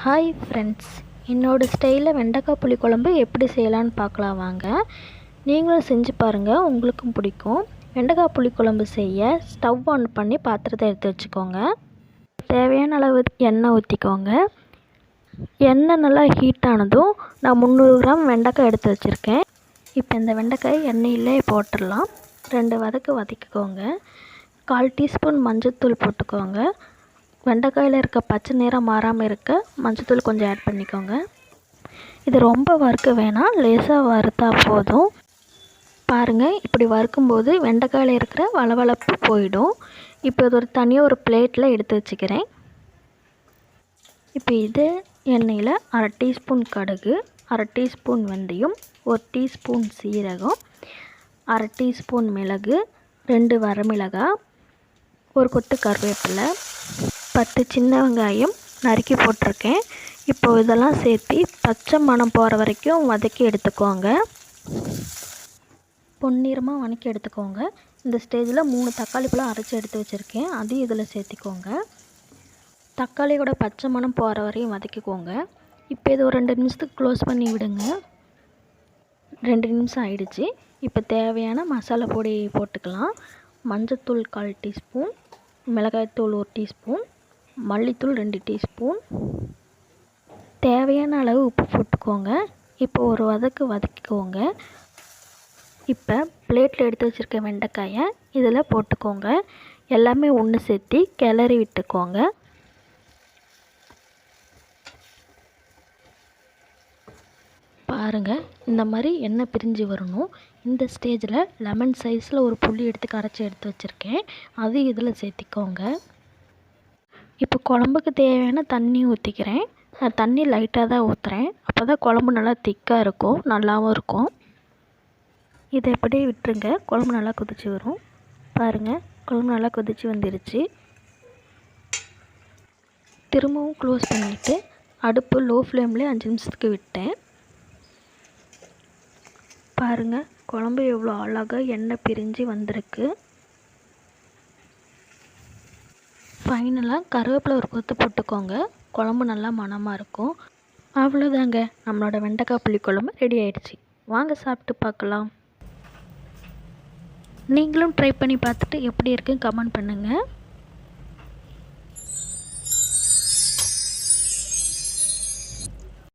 Hi friends, என்னோடய ஸ்டைலில் வெண்டைக்காய் புளிக்குழம்பு எப்படி செய்யலான்னு பார்க்கலாம் வாங்க. நீங்களும் செஞ்சு பாருங்கள், உங்களுக்கும் பிடிக்கும். வெண்டைக்காய் புளிக்குழம்பு செய்ய ஸ்டவ் ஆன் பண்ணி பாத்திரத்தை எடுத்து வச்சுக்கோங்க. தேவையான அளவு எண்ணெய் ஊற்றிக்கோங்க. எண்ணெய் நல்லா ஹீட் ஆனதும் நான் 300 கிராம் வெண்டைக்காய் எடுத்து வச்சுருக்கேன். இப்போ இந்த வெண்டைக்காய் எண்ணெயிலே போட்டுடலாம். 2 வதக்கிக்கோங்க. 1/4 டீஸ்பூன் மஞ்சள்தூள் போட்டுக்கோங்க. வெண்டைக்காயில் இருக்க பச்சை நிறம் மாறாமல் இருக்க மஞ்சள்தூள் கொஞ்சம் ஆட் பண்ணிக்கோங்க. இது ரொம்ப வறுக்க வேணாம், லேசாக வறுத்தா போதும். பாருங்கள், இப்படி வறுக்கும்போது வெண்டைக்காயில் இருக்கிற வளவளப்பு போயிடும். இப்போ இது தனியாக ஒரு பிளேட்டில் எடுத்து வச்சுக்கிறேன். இப்போ இது எண்ணெயில் 1/2 டீஸ்பூன் கடுகு, 1/2 டீஸ்பூன் வெந்தயம், 1 டீஸ்பூன் சீரகம், 1/2 டீஸ்பூன் மிளகு, 2 வரமிளகாய், 1 கொத்து கருவேப்பிலை, 10 சின்ன வெங்காயம் நறுக்கி போட்டிருக்கேன். இப்போது இதெல்லாம் சேர்த்து பச்சை மணம் போகிற வரைக்கும் வதக்கி எடுத்துக்கோங்க. பொன்னிறமாக வதக்கி எடுத்துக்கோங்க. இந்த ஸ்டேஜில் 3 தக்காளி பழம் அரைச்சி எடுத்து வச்சுருக்கேன், அதையும் இதில் சேர்த்திக்கோங்க. தக்காளியோட பச்சை மணம் போகிற வரையும் வதக்கிக்கோங்க. இப்போ இது ஒரு 2 நிமிஷத்துக்கு க்ளோஸ் பண்ணி விடுங்க. 2 நிமிஷம் ஆயிடுச்சு. இப்போ தேவையான மசாலா பொடி போட்டுக்கலாம். மஞ்சள்தூள் 1/4 டீஸ்பூன், மிளகாய்த்தூள் 1 டீஸ்பூன், மல்லித்தூள் 2 டீஸ்பூன், தேவையான அளவு உப்பு போட்டுக்கோங்க. இப்போ ஒரு வதக்கிக்கோங்க. இப்போ பிளேட்டில் எடுத்து வச்சுருக்க வெண்டைக்காயை இதில் போட்டுக்கோங்க. எல்லாமே ஒன்று சேர்த்து கிளறி விட்டுக்கோங்க. பாருங்கள், இந்த மாதிரி எண்ணெய் பிரிஞ்சு வரணும். இந்த ஸ்டேஜில் லெமன் சைஸில் ஒரு புளி கரைச்சி எடுத்து வச்சுருக்கேன், அது இதில் சேர்த்திக்கோங்க. இப்போ குழம்புக்கு தேவையான தண்ணி ஊற்றிக்கிறேன். நான் தண்ணி லைட்டாக தான் ஊற்றுறேன், அப்போ தான் குழம்பு நல்லா திக்காக இருக்கும், நல்லாவும் இருக்கும். இதை எப்படியே விட்டுருங்க, குழம்பு நல்லா கொதிச்சு வரும். பாருங்கள், குழம்பு நல்லா கொதிச்சு வந்துருச்சு. திரும்பவும் க்ளோஸ் பண்ணிவிட்டு அடுப்பு லோ ஃப்ளேம்லேயே 5 நிமிஷத்துக்கு விட்டேன். பாருங்கள், குழம்பு எவ்வளோ அழகாக எண்ணெய் பிரிஞ்சு வந்திருக்கு. ஃபைனலாக கருவேப்பிலை ஒரு கொத்து போட்டுக்கோங்க, குழம்பு நல்லா மணமாக இருக்கும். அவ்வளோதாங்க, நம்மளோட வெண்டைக்காய் புளிக்குழம்பு ரெடி ஆயிடுச்சு. வாங்க சாப்பிட்டு பார்க்கலாம். நீங்களும் ட்ரை பண்ணி பார்த்துட்டு எப்படி இருக்குன்னு கமெண்ட் பண்ணுங்கள்.